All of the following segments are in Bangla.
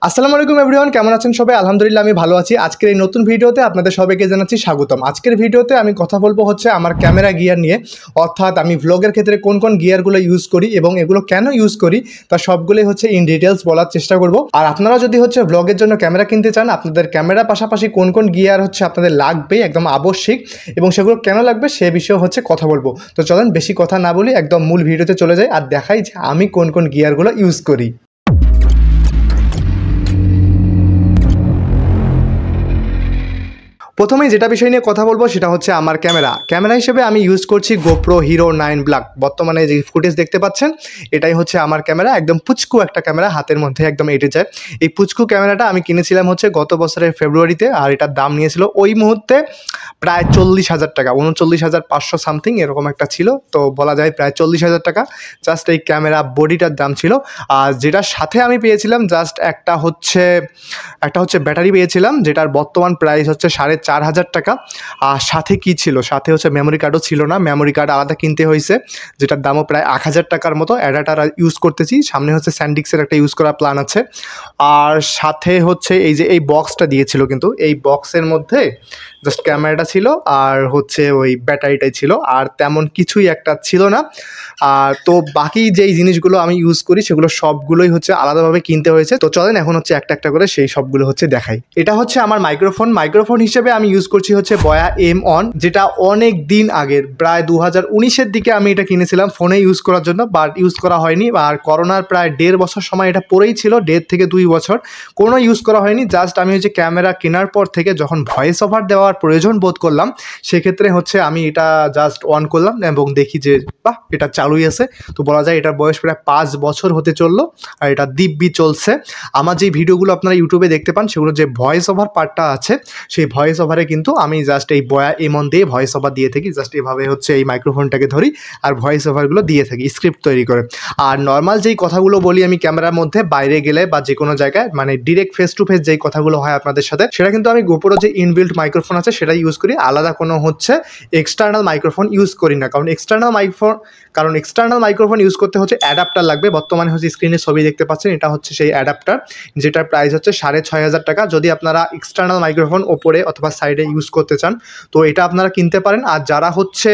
আসসালামু আলাইকুম এভরিওয়ান, কেমন আছেন সবাই? আলহামদুলিল্লাহ আমি ভালো আছি। আজকের এই নতুন ভিডিওতে আপনাদের সবাইকে জানাচ্ছি স্বাগতম। আজকের ভিডিওতে আমি কথা বলবো হচ্ছে আমার ক্যামেরা গিয়ার নিয়ে, অর্থাৎ আমি ভ্লগের ক্ষেত্রে কোন কোন গিয়ারগুলো ইউজ করি এবং এগুলো কেন ইউজ করি তা সবগুলোই হচ্ছে ইন ডিটেলস বলার চেষ্টা করব। আর আপনারা যদি হচ্ছে ভ্লগের জন্য ক্যামেরা কিনতে চান, আপনাদের ক্যামেরার পাশাপাশি কোন কোন গিয়ার হচ্ছে আপনাদের লাগবে একদম আবশ্যিক এবং সেগুলো কেন লাগবে সে বিষয়ে হচ্ছে কথা বলবো। তো চলেন বেশি কথা না বলি একদম মূল ভিডিওতে চলে যাই আর দেখাই যে আমি কোন কোন গিয়ারগুলো ইউজ করি। প্রথমেই যেটা বিষয় নিয়ে কথা বলবো সেটা হচ্ছে আমার ক্যামেরা হিসেবে আমি ইউজ করছি গোপ্রো হিরো 9 ব্ল্যাক। বর্তমানে যে ফুটেজ দেখতে পাচ্ছেন এটাই হচ্ছে আমার ক্যামেরা, একদম পুচকু একটা ক্যামেরা, হাতের মধ্যে একদম এঁটে যায়। এই পুচকু ক্যামেরাটা আমি কিনেছিলাম হচ্ছে গত বছরের ফেব্রুয়ারিতে, আর এটার দাম নিয়েছিল ওই মুহূর্তে প্রায় 40,000 টাকা, 39,500 সামথিং এরকম একটা ছিল। তো বলা যায় প্রায় 40,000 টাকা জাস্ট এই ক্যামেরা বডিটার দাম ছিল। আর যেটার সাথে আমি পেয়েছিলাম জাস্ট একটা হচ্ছে ব্যাটারি পেয়েছিলাম, যেটার বর্তমান প্রাইস হচ্ছে 4,500 টাকা। আর সাথে কি ছিল, সাথে হচ্ছে মেমোরি কার্ডও ছিল না, মেমোরি কার্ড আলাদা কিনতে হয়েছে, যেটার দামও প্রায় 1,000 টাকার মতো। অ্যাডাপ্টার ইউজ করতেছি, সামনে হচ্ছে স্যান্ডিক্সের একটা ইউজ করার প্ল্যান আছে। আর সাথে হচ্ছে এই যে এই বক্সটা দিয়েছিল, কিন্তু এই বক্সের মধ্যে জাস্ট ক্যামেরাটা ছিল আর হচ্ছে ওই ব্যাটারিটাই ছিল, আর তেমন কিছুই একটা ছিল না। আর তো বাকি যেই জিনিসগুলো আমি ইউজ করি সেগুলো সবগুলোই হচ্ছে আলাদাভাবে কিনতে হয়েছে। তো চলেন এখন হচ্ছে একটা একটা করে সেই সবগুলো হচ্ছে দেখাই। এটা হচ্ছে আমার মাইক্রোফোন হিসেবে আমি ইউজ করছি হচ্ছে বয়া M1, যেটা অনেক দিন আগের, প্রায় 2019-এর দিকে আমি এটা কিনেছিলাম ফোনে ইউজ করার জন্য, বাট ইউজ করা হয়নি। আর করোনার প্রায় 1.5 বছর সময় এটা পড়েই ছিল, 1.5 থেকে 2 বছর কোনো ইউজ করা হয়নি। জাস্ট আমি হচ্ছে ক্যামেরা কেনার পর থেকে যখন ভয়েস ওভার দেওয়ার প্রয়োজন বোধ করলাম সেক্ষেত্রে হচ্ছে আমি এটা জাস্ট অন করলাম এবং দেখি যে বাহ, এটা চালুই আছে। তো বলা যায় এটার বয়স প্রায় 5 বছর হতে চললো আর এটা দিব্যি চলছে। আমার যে ভিডিওগুলো আপনারা ইউটিউবে দেখতে পান সেগুলো যে ভয়েস ওভার পার্টটা আছে, সেই ভয়েস ওভারে কিন্তু আমি জাস্ট এই বয়া M1 দিয়ে ভয়েস ওভার দিয়ে থাকি। জাস্ট এভাবে হচ্ছে এই মাইক্রোফোনটাকে ধরি আর ভয়েস ওভারগুলো দিয়ে থাকি স্ক্রিপ্ট তৈরি করে। আর নর্মাল যেই কথাগুলো বলি আমি ক্যামেরার মধ্যে বাইরে গেলে বা যে কোনো জায়গায়, মানে ডিরেক্ট ফেস টু ফেস যেই কথাগুলো হয় আপনাদের সাথে, সেটা কিন্তু আমি গোপ্রো যে ইনবিল্ট মাইক্রোফোন আছে সেটা ইউজ করি। আলাদা কোনো হচ্ছে এক্সটার্নাল মাইক্রোফোন ইউজ করি না, কারণ এক্সটার্নাল মাইক্রোফোন ইউজ করতে হচ্ছে অ্যাডাপ্টার লাগবে। বর্তমানে হচ্ছে স্ক্রিনে ছবি দেখতে পাচ্ছেন, এটা হচ্ছে সেই অ্যাডাপ্টার, যেটার প্রাইস হচ্ছে 6,500 টাকা। যদি আপনারা এক্সটার্নাল মাইক্রোফোন ওপরে অথবা সাইডে ইউজ করতে চান তো এটা আপনারা কিনতে পারেন। আর যারা হচ্ছে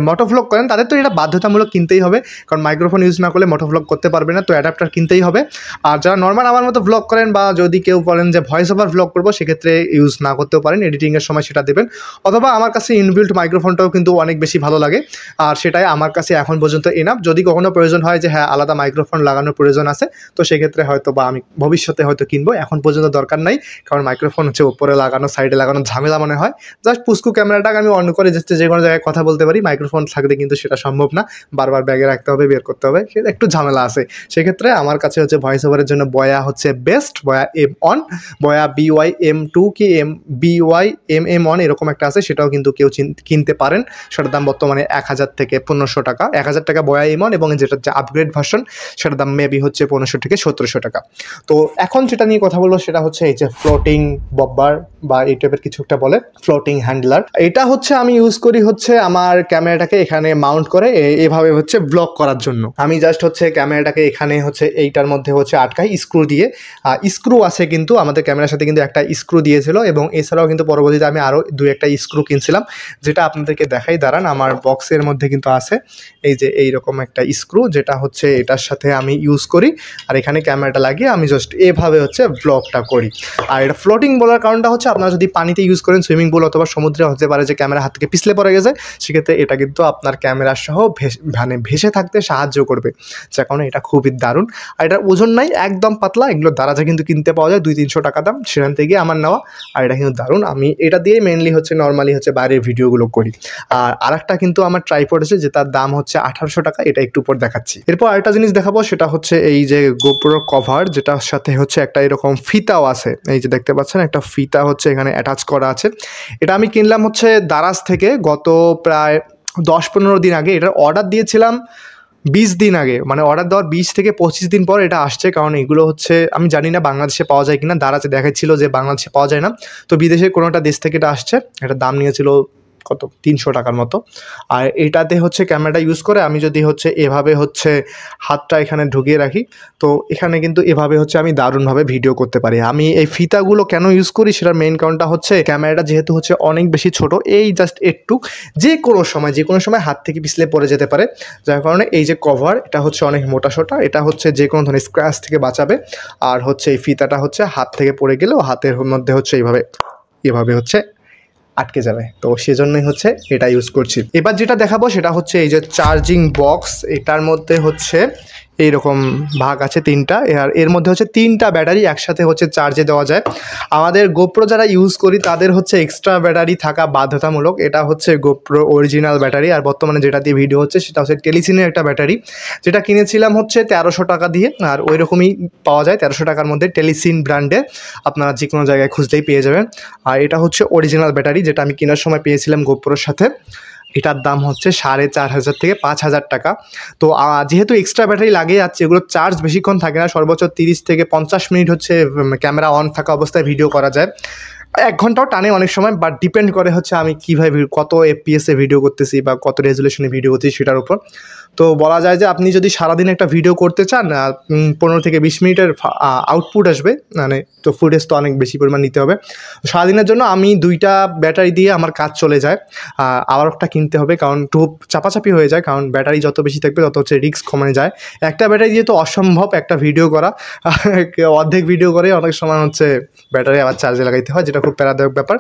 মোটোভ্লগ করেন তাদের তো এটা বাধ্যতামূলক কিনতেই হবে, কারণ মাইক্রোফোন ইউজ না করলে মোটোভ্লগ করতে পারবে না, তো অ্যাডাপ্টার কিনতেই হবে। আর যারা নর্মাল আমার মতো ভ্লগ করেন বা যদি কেউ বলেন যে ভয়েস ওভার ভ্লগ করবো সেক্ষেত্রে ইউজ না করতেও পারেন, এডিটিংয়ের সময় সেটা দেবেন। অথবা আমার কাছে ইনবিল্ট মাইক্রোফোনটাও কিন্তু অনেক বেশি ভালো লাগে, আর সেটাই আমার কাছে এখন পর্যন্ত এনাফ। যদি কখনো প্রয়োজন হয় যে হ্যাঁ আলাদা মাইক্রোফোন লাগানোর প্রয়োজন আছে তো সেক্ষেত্রে হয়তো বা আমি ভবিষ্যতে হয়তো কিনবো, এখন পর্যন্ত দরকার নাই, কারণ মাইক্রোফোন হচ্ছে উপরে লাগানো সাইডে লাগানো ঝামেলা মনে হয়। জাস্ট পুস্কু ক্যামেরাটাকে আমি অন করে যে কোনো জায়গায় কথা বলতে পারি, মাইক্রোফোন থাকলে কিন্তু সেটা সম্ভব না, বারবার ব্যাগে রাখতে হবে, বের করতে হবে, সেটা একটু ঝামেলা আছে। সেক্ষেত্রে আমার কাছে হচ্ছে ভয়েস ওভারের জন্য বয়া হচ্ছে বেস্ট, বয়া M1, বয়া BY-M2 কি BY-MM1 এরকম একটা আছে, সেটাও কিন্তু কেউ কিনতে পারেন। সেটার দাম বর্তমানে 1,000 থেকে 1,500 টাকা, 1,000 টাকা বয়া M1, এবং যেটার যে আপগ্রেড ভার্সন সেটার দাম মেবি হচ্ছে 1,500 থেকে 1,700 টাকা। তো এখন যেটা নিয়ে কথা বলবো সেটা হচ্ছে এই যে ফ্লোটিং বব্বার বা এই টাইপের কিছু একটা বলে, ফ্লোটিং হ্যান্ডলার। এটা হচ্ছে আমি ইউজ করি হচ্ছে আমার ক্যামেরাটাকে এখানে মাউন্ট করে এভাবে হচ্ছে ব্লগ করার জন্য। আমি জাস্ট হচ্ছে ক্যামেরাটাকে এখানে হচ্ছে এইটার মধ্যে হচ্ছে আটকাই স্ক্রু দিয়ে। স্ক্রু আছে কিন্তু আমাদের ক্যামেরার সাথে কিন্তু একটা স্ক্রু দিয়েছিল, এবং এছাড়াও কিন্তু পরবর্তীতে আমি আরও 2-1টা স্ক্রু কিনছিলাম, যেটা আপনাদেরকে দেখাই দাঁড়ান। আমার বক্সের মধ্যে কিন্তু আছে এই যে এইরকম একটা স্ক্রু, যেটা হচ্ছে এটার সাথে আমি ইউজ করি। আর এখানে ক্যামেরাটা লাগিয়ে আমি জাস্ট এভাবে হচ্ছে ব্লগটা করি। আর এটা ফ্লোটিং বলার কারণটা হচ্ছে আপনারা যদি পানিতে ইউজ করেন, সুইমিং পুল অথবা সমুদ্রে, হতে পারে যে ক্যামেরা হাত থেকে পিছলে পড়ে গেছে, সেক্ষেত্রে এটা কিন্তু আপনার ক্যামেরার সহ ভেসে থাকতে সাহায্য করবে, যার কারণে এটা খুবই দারুণ। আর এটার ওজন নাই, একদম পাতলা, এগুলো দারাজে কিন্তু কিনতে পাওয়া যায় 200-300 টাকা দাম, সেখান থেকে আমার নেওয়া। আর এটা কিন্তু দারুণ, আমি এটা দিয়ে মেনলি হচ্ছে নর্মালি হচ্ছে বাইরের ভিডিওগুলো করি। আর আরেকটা কিন্তু আমার ট্রাইপড আছে, যেটার দাম হচ্ছে 1,800 টাকা, এটা একটু পর দেখাচ্ছি। এরপর আরেকটা জিনিস দেখাবো, সেটা হচ্ছে এই যে গোপ্রো কভার, যেটার সাথে হচ্ছে একটা এরকম ফিতাও আছে, এই যে দেখতে পাচ্ছেন একটা ফিতা হচ্ছে এখানে অ্যাটাচ করা আছে। এটা আমি কিনলাম হচ্ছে দারাজ থেকে গত প্রায় 10-15 দিন আগে। এটার অর্ডার দিয়েছিলাম 20 দিন আগে, মানে অর্ডার দেওয়ার 20 থেকে 25 দিন পর এটা আসছে, কারণ এগুলো হচ্ছে আমি জানি না বাংলাদেশে পাওয়া যায় কিনা, দারাজে দেখাচ্ছিল যে বাংলাদেশে পাওয়া যায় না, তো বিদেশের কোনো একটা দেশ থেকে এটা আসছে। এটার দাম নিয়েছিল কত 300 টাকার মতো। আর এটাতে হচ্ছে ক্যামেরাটা ইউজ করে আমি যদি হচ্ছে এভাবে হচ্ছে হাতটা এখানে ঢুকিয়ে রাখি, তো এখানে কিন্তু এভাবে হচ্ছে আমি দারুণভাবে ভিডিও করতে পারি। আমি এই ফিতাগুলো কেন ইউজ করি সেটার মেইন কারণটা হচ্ছে ক্যামেরাটা যেহেতু হচ্ছে অনেক বেশি ছোট, এই জাস্ট একটু যে কোনো সময় হাত থেকে পিছলে পড়ে যেতে পারে, যার কারণে এই যে কভার এটা হচ্ছে অনেক মোটাসোটা, এটা হচ্ছে যে কোনো ধরনের স্ক্র্যাচ থেকে বাঁচাবে। আর হচ্ছে এই ফিতাটা হচ্ছে হাত থেকে পড়ে গেলেও হাতের মধ্যে হচ্ছে এভাবে হচ্ছে আটকে যাবে, তো সেজন্যই হচ্ছে এটা ইউজ করছি। এবার যেটা দেখাবো সেটা হচ্ছে এই যে চার্জিং বক্স। এটার মধ্যে হচ্ছে এইরকম ভাগ আছে 3টা, আর এর মধ্যে হচ্ছে 3টা ব্যাটারি একসাথে হচ্ছে চার্জে দেওয়া যায়। আমাদের গোপ্রো যারা ইউজ করি তাদের হচ্ছে এক্সট্রা ব্যাটারি থাকা বাধ্যতামূলক। এটা হচ্ছে গোপ্রো অরিজিনাল ব্যাটারি, আর বর্তমানে যেটা দিয়ে ভিডিও হচ্ছে সেটা হচ্ছে টেলিসিনের একটা ব্যাটারি, যেটা কিনেছিলাম হচ্ছে 1300 টাকা দিয়ে। আর ওই রকমই পাওয়া যায় 1300 টাকার মধ্যে টেলিসিন ব্র্যান্ডে, আপনারা যে কোনো জায়গায় খুঁজলেই পেয়ে যাবেন। আর এটা হচ্ছে অরিজিনাল ব্যাটারি, যেটা আমি কেনার সময় পেয়েছিলাম গোপ্রোর সাথে। এটার দাম হচ্ছে 4500 থেকে 5000 টাকা। তো যেহেতু এক্সট্রা ব্যাটারি লাগে যাচ্ছে, এগুলো চার্জ বেশিক্ষণ থাকে না, সর্বোচ্চ 30 থেকে 50 মিনিট হচ্ছে ক্যামেরা অন থাকা অবস্থায় ভিডিও করা যায়। 1 ঘন্টাও টানে অনেক সময়, বাট ডিপেন্ড করে হচ্ছে আমি কীভাবে কত এফপিএসে ভিডিও করতেছি বা কত রেজুলেশনে ভিডিও করতেছি সেটার উপর। তো বলা যায় যে আপনি যদি সারাদিন একটা ভিডিও করতে চান, 15 থেকে 20 মিনিটের আউটপুট আসবে, মানে তো ফুটেজ তো অনেক বেশি পরিমাণ নিতে হবে। সারাদিনের জন্য আমি 2টা ব্যাটারি দিয়ে আমার কাজ চলে যায়। আবার একটা কিনতে হবে, কারণ খুব চাপাচাপি হয়ে যায়, কারণ ব্যাটারি যত বেশি থাকবে তত হচ্ছে রিস্ক কমে যায়। একটা ব্যাটারি দিয়ে তো অসম্ভব একটা ভিডিও করা, অর্ধেক ভিডিও করে অনেক সময় হচ্ছে ব্যাটারি আবার চার্জে লাগাইতে হয়, যেটা খুব প্যারাদায়ক ব্যাপার।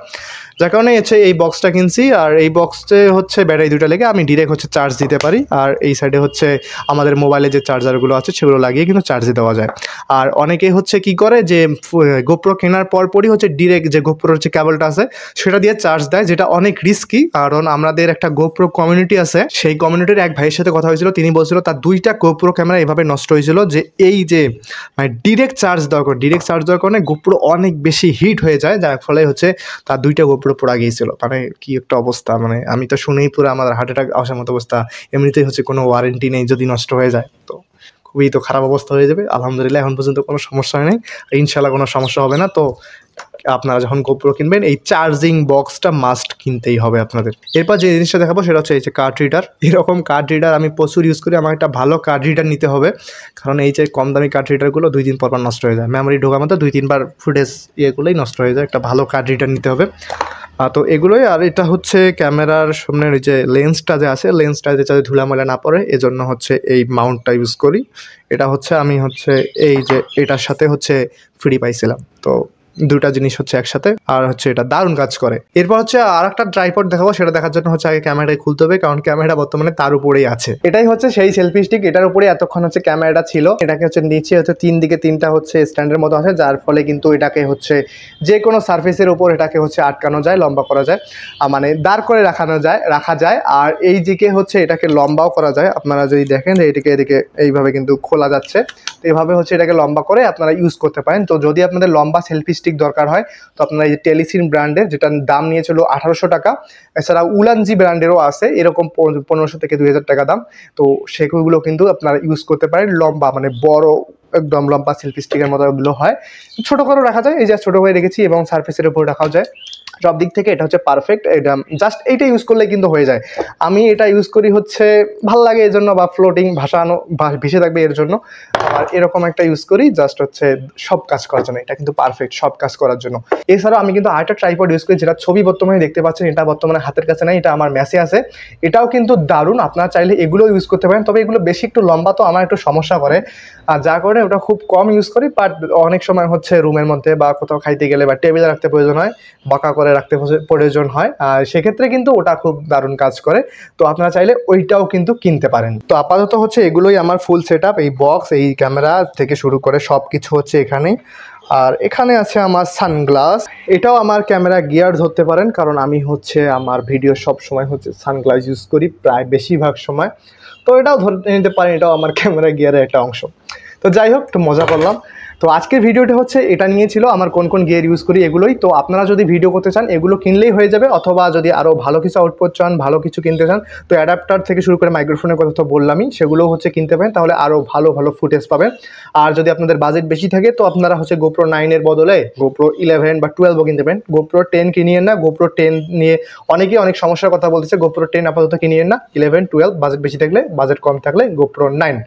যার কারণে হচ্ছে এই বক্সটা কিনছি, আর এই বক্সে হচ্ছে ব্যাটারি 2টা লেগে আমি ডিরেক্ট হচ্ছে চার্জ দিতে পারি। আর এই সাইডে হচ্ছে আমাদের মোবাইলে যে চার্জারগুলো আছে সেগুলো লাগিয়ে কিন্তু চার্জে দেওয়া যায়। আর অনেকে হচ্ছে কি করে যে গোপ্রো কেনার পরপরই হচ্ছে ডিরেক্ট যে গোপ্রোর যে কেবলটা আছে সেটা দিয়ে চার্জ দেয়, যেটা অনেক রিস্কি। কারণ আমাদের একটা গোপ্রো কমিউনিটি আছে, সেই কমিউনিটির এক ভাইয়ের সাথে কথা হয়েছিল, তিনি বলছিল তার 2টা গোপ্রো ক্যামেরা এভাবে নষ্ট হয়েছিল, যে এই যে মানে ডিরেক্ট চার্জ দেওয়ার কারণে গোপ্রো অনেক বেশি হিট হয়ে যায়, যার ফলে হচ্ছে তার 2টা গোপ্রো পোড়া গিয়েছিল। মানে কি একটা অবস্থা, মানে আমি তো শুনেই পুরো আমার হার্ট অ্যাটাক আসার মতো অবস্থা। এমনিতেই হচ্ছে কোনো ওয়ারেন্টি নেই, যদি নষ্ট হয়ে যায় তো খুবই তো খারাপ অবস্থা হয়ে যাবে। আলহামদুলিল্লাহ এখন পর্যন্ত কোনো সমস্যা হয় নাই, ইনশাল্লাহ কোনো সমস্যা হবে না। তো আপনারা যখন গোপ্রো কিনবেন এই চার্জিং বক্সটা মাস্ট কিনতেই হবে আপনাদের। এরপর যে জিনিসটা দেখাবো সেটা হচ্ছে এই যে কার্ড রিডার। এরকম কার্ড রিডার আমি প্রচুর ইউজ করি, আমার একটা ভালো কার্ড রিডার নিতে হবে, কারণ এই যে কম দামি কার্ড রিডারগুলো 2 দিন পর নষ্ট হয়ে যায়, মেমোরি ঢোকার মতো 2-3 বার ফুটেজ ইয়েগুলোই নষ্ট হয়ে যায়। একটা ভালো কার্ড রিডার নিতে হবে। তো এগুলোই। আর এটা হচ্ছে ক্যামেরার সামনের ওই যে লেন্সটা যে আছে, লেন্সটা যাতে ধুলাময়লা না পড়ে এজন্য হচ্ছে এই মাউন্টটা ইউজ করি। এটা হচ্ছে আমি হচ্ছে এই যে এটার সাথে হচ্ছে ফ্রি পাইছিলাম, তো 2টা জিনিস হচ্ছে একসাথে, আর হচ্ছে এটা দারুণ কাজ করে। এরপর হচ্ছে আর একটা ট্রাইপড দেখাবো, সেটা দেখার জন্য হচ্ছে আগে ক্যামেরাটাই খুলতে হবে, কারণ ক্যামেরা বর্তমানে তার উপরেই আছে। এটাই হচ্ছে সেই সেলফি স্টিক, এটার উপরে এতক্ষণ হচ্ছে ক্যামেরাটা ছিল। এটাকে হচ্ছে নিচে হচ্ছে 3 দিকে 3টা হচ্ছে স্ট্যান্ডের মতো আছে, যার ফলে কিন্তু এটাকে হচ্ছে যে কোনো সারফেসের উপর এটাকে হচ্ছে আটকানো যায়, লম্বা করা যায়, মানে দাঁড় করে রাখা যায়। আর এই দিকে হচ্ছে এটাকে লম্বাও করা যায়। আপনারা যদি দেখেন যে এদিকে এইভাবে কিন্তু খোলা যাচ্ছে, তো এইভাবে হচ্ছে এটাকে লম্বা করে আপনারা ইউজ করতে পারেন। তো যদি আপনাদের লম্বা সেলফি স্টিক দরকার হয় তো আপনারা এই যে টেলিসিন ব্র্যান্ডের, যেটার দাম নিয়েছিল 1800 টাকা, এছাড়া উলানজি ব্র্যান্ডেরও আছে এরকম 1500 থেকে 2000 টাকা দাম, তো সেগুলো কিন্তু আপনারা ইউজ করতে পারেন। লম্বা মানে বড় একদম লম্বা সেলফি স্টিকের মতো ওগুলো হয়, ছোটো করেও রাখা যায়, এই যে ছোটো করে রেখেছি, এবং সারফেসের উপর রাখাও যায়। সব দিক থেকে এটা হচ্ছে পারফেক্ট। এটা জাস্ট এইটা ইউজ করলে কিন্তু হয়ে যায়। আমি এটা ইউজ করি হচ্ছে ভালো লাগে এর জন্য, বা ফ্লোটিং ভেসে থাকবে এর জন্য। আর এরকম একটা ইউজ করি জাস্ট হচ্ছে সব কাজ করার জন্য, এটা কিন্তু পারফেক্ট সব কাজ করার জন্য। এছাড়াও আমি কিন্তু আরেকটা ট্রাইপড ইউজ করি, যেটা ছবি বর্তমানে দেখতে পাচ্ছেন, এটা বর্তমানে হাতের কাছে নাই, এটা আমার ম্যাসে আছে। এটাও কিন্তু দারুণ, আপনারা চাইলে এগুলো ইউজ করতে পারেন, তবে এগুলো বেশি একটু লম্বা, তো আমার একটু সমস্যা করে, আর যার কারণে ওটা খুব কম ইউজ করি। বাট অনেক সময় হচ্ছে রুমের মধ্যে বা কোথাও খাইতে গেলে বা টেবিলে রাখতে প্রয়োজন হয়, বাঁকা করে রাখতে প্রয়োজন হয়, আর সেক্ষেত্রে কিন্তু ওটা খুব দারুণ কাজ করে। তো আপনারা চাইলে ওইটাও কিন্তু কিনতে পারেন। তো আপাতত হচ্ছে এগুলোই আমার ফুল সেট আপ, এই বক্স, এই ক্যামেরা থেকে শুরু করে সব কিছু হচ্ছে এখানে। আর এখানে আছে আমার সানগ্লাস, এটাও আমার ক্যামেরা গিয়ার ধরতে পারেন, কারণ আমি হচ্ছে আমার ভিডিও সব সময় হচ্ছে সানগ্লাস ইউজ করি প্রায় বেশিরভাগ সময়, তো এটাও ধরতে নিতে পারেন, এটাও আমার ক্যামেরা গিয়ারের একটা অংশ। তো যাই হোক, একটু মজা করলাম। তো আজকের ভিডিওটা হচ্ছে এটা নিয়ে ছিল আমার কোন কোন গিয়ার ইউজ করি এগুলোই। তো আপনারা যদি ভিডিও করতে চান এগুলো কিনলেই হয়ে যাবে, অথবা যদি আরও ভালো কিছু আউটপুট চান, ভালো কিছু কিনতে চান, তো অ্যাডাপ্টার থেকে শুরু করে মাইক্রোফোনের কথা তো বললামই, সেগুলোও হচ্ছে কিনতে পারেন, তাহলে আরও ভালো ভালো ফুটেজ পাবেন। আর যদি আপনাদের বাজেট বেশি থাকে তো আপনারা হচ্ছে GoPro 9 এর বদলে GoPro 11 বা 12ও কিনতে পারেন। GoPro 10 কিনিয়েন না, GoPro 10 নিয়ে অনেকেই অনেক সমস্যার কথা বলতেছে। GoPro 10 আপাতত কিনিয়েন না, 11 12 বাজেট বেশি থাকলে, বাজেট কম থাকলে GoPro 9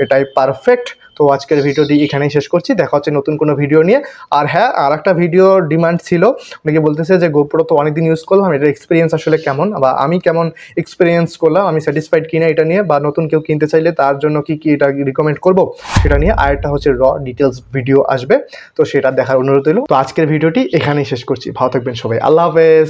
এটাই পারফেক্ট। তো আজকের ভিডিওটি এখানেই শেষ করছি, দেখা হচ্ছে নতুন কোনো ভিডিও নিয়ে। আর হ্যাঁ, আর একটা ভিডিও ডিমান্ড ছিল, অনেকে বলতেছে যে GoPro তো অনেকদিন ইউজ করলাম, এটার এক্সপিরিয়েন্স আসলে কেমন, বা আমি কেমন এক্সপিরিয়েন্স করলাম, আমি স্যাটিসফাইড কিনা এটা নিয়ে, বা নতুন কেউ কিনতে চাইলে তার জন্য কি কি এটা রিকমেন্ড করবো সেটা নিয়ে আরেকটা হচ্ছে ডিটেলস ভিডিও আসবে, তো সেটা দেখার অনুরোধ রইল। তো আজকের ভিডিওটি এখানেই শেষ করছি, ভালো থাকবেন সবাই, আল্লাহ হাফেজ।